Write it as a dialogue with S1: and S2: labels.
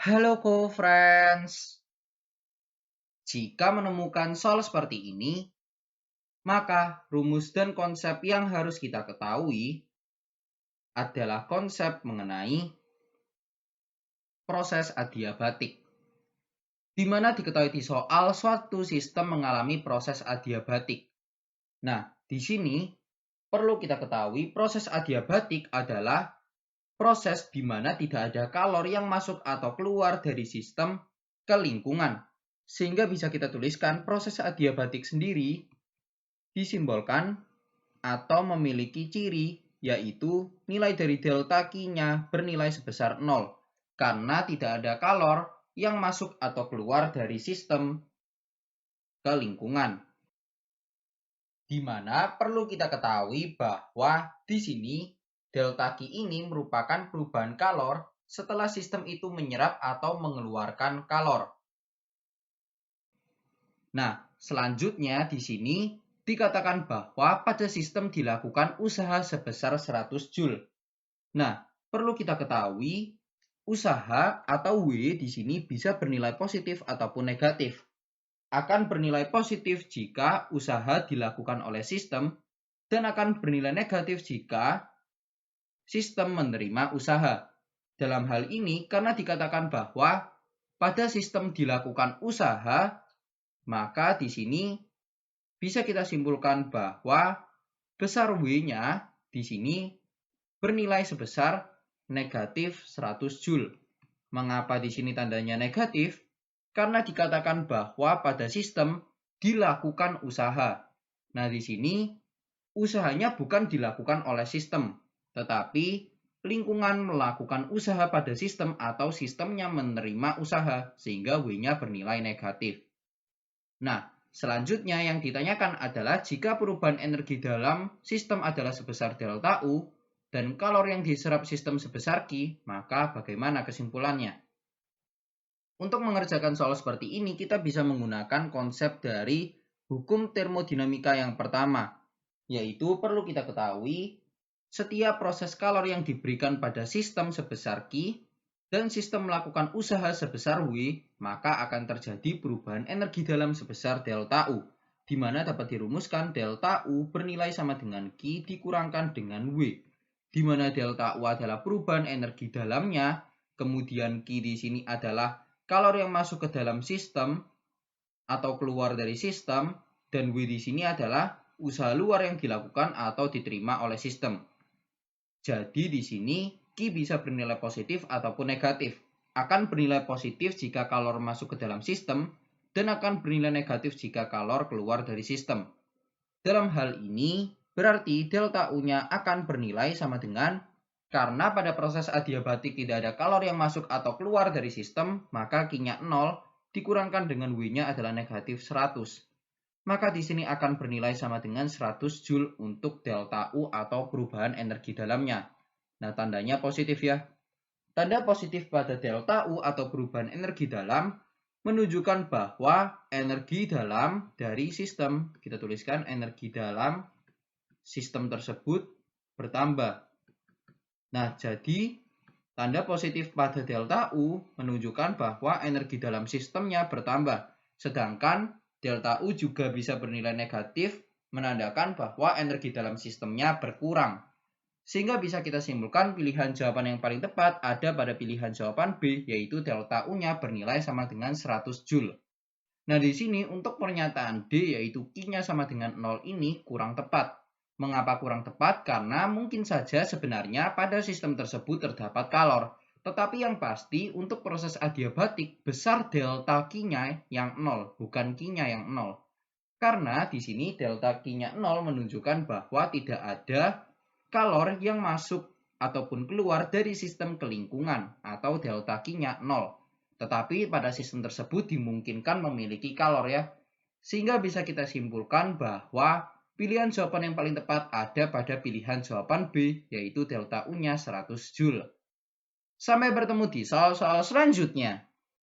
S1: Halo co-friends, jika menemukan soal seperti ini, maka rumus dan konsep yang harus kita ketahui adalah konsep mengenai proses adiabatik, di mana diketahui di soal suatu sistem mengalami proses adiabatik. Nah, di sini perlu kita ketahui proses adiabatik adalah proses di mana tidak ada kalor yang masuk atau keluar dari sistem ke lingkungan. Sehingga bisa kita tuliskan proses adiabatik sendiri disimbolkan atau memiliki ciri yaitu nilai dari delta Q-nya bernilai sebesar 0 karena tidak ada kalor yang masuk atau keluar dari sistem ke lingkungan. Di mana perlu kita ketahui bahwa di sini delta Q ini merupakan perubahan kalor setelah sistem itu menyerap atau mengeluarkan kalor. Nah, selanjutnya di sini dikatakan bahwa pada sistem dilakukan usaha sebesar 100 Joule. Nah, perlu kita ketahui usaha atau W di sini bisa bernilai positif ataupun negatif. Akan bernilai positif jika usaha dilakukan oleh sistem dan akan bernilai negatif jika sistem menerima usaha. Dalam hal ini karena dikatakan bahwa pada sistem dilakukan usaha, maka di sini bisa kita simpulkan bahwa besar W-nya di sini bernilai sebesar negatif 100 Joule. Mengapa di sini tandanya negatif? Karena dikatakan bahwa pada sistem dilakukan usaha. Nah, di sini usahanya bukan dilakukan oleh sistem, tetapi lingkungan melakukan usaha pada sistem atau sistemnya menerima usaha sehingga W-nya bernilai negatif. Nah, selanjutnya yang ditanyakan adalah jika perubahan energi dalam sistem adalah sebesar delta U dan kalor yang diserap sistem sebesar Q, maka bagaimana kesimpulannya? Untuk mengerjakan soal seperti ini, kita bisa menggunakan konsep dari hukum termodinamika yang pertama, yaitu perlu kita ketahui setiap proses kalor yang diberikan pada sistem sebesar Q dan sistem melakukan usaha sebesar W, maka akan terjadi perubahan energi dalam sebesar delta U, di mana dapat dirumuskan delta U bernilai sama dengan Q dikurangkan dengan W, di mana delta U adalah perubahan energi dalamnya, kemudian Q di sini adalah kalor yang masuk ke dalam sistem atau keluar dari sistem, dan W di sini adalah usaha luar yang dilakukan atau diterima oleh sistem. Jadi di sini Q bisa bernilai positif ataupun negatif. Akan bernilai positif jika kalor masuk ke dalam sistem dan akan bernilai negatif jika kalor keluar dari sistem. Dalam hal ini berarti delta U-nya akan bernilai sama dengan karena pada proses adiabatik tidak ada kalor yang masuk atau keluar dari sistem, maka Q-nya 0 dikurangkan dengan W-nya adalah negatif 100. Maka di sini akan bernilai sama dengan 100 Joule untuk delta U atau perubahan energi dalamnya. Nah, tandanya positif ya. Tanda positif pada delta U atau perubahan energi dalam menunjukkan bahwa energi dalam dari sistem, kita tuliskan energi dalam sistem tersebut bertambah. Nah, jadi tanda positif pada delta U menunjukkan bahwa energi dalam sistemnya bertambah. Sedangkan delta U juga bisa bernilai negatif, menandakan bahwa energi dalam sistemnya berkurang. Sehingga bisa kita simpulkan pilihan jawaban yang paling tepat ada pada pilihan jawaban B, yaitu delta U-nya bernilai sama dengan 100 Joule. Nah, di sini untuk pernyataan D, yaitu Q-nya sama dengan 0 ini kurang tepat. Mengapa kurang tepat? Karena mungkin saja sebenarnya pada sistem tersebut terdapat kalor. Tetapi yang pasti untuk proses adiabatik besar delta Q-nya yang 0, bukan Q-nya yang 0. Karena di sini delta Q-nya 0 menunjukkan bahwa tidak ada kalor yang masuk ataupun keluar dari sistem ke lingkungan atau delta Q-nya 0. Tetapi pada sistem tersebut dimungkinkan memiliki kalor ya. Sehingga bisa kita simpulkan bahwa pilihan jawaban yang paling tepat ada pada pilihan jawaban B, yaitu delta U-nya 100 Joule. Sampai bertemu di soal-soal selanjutnya.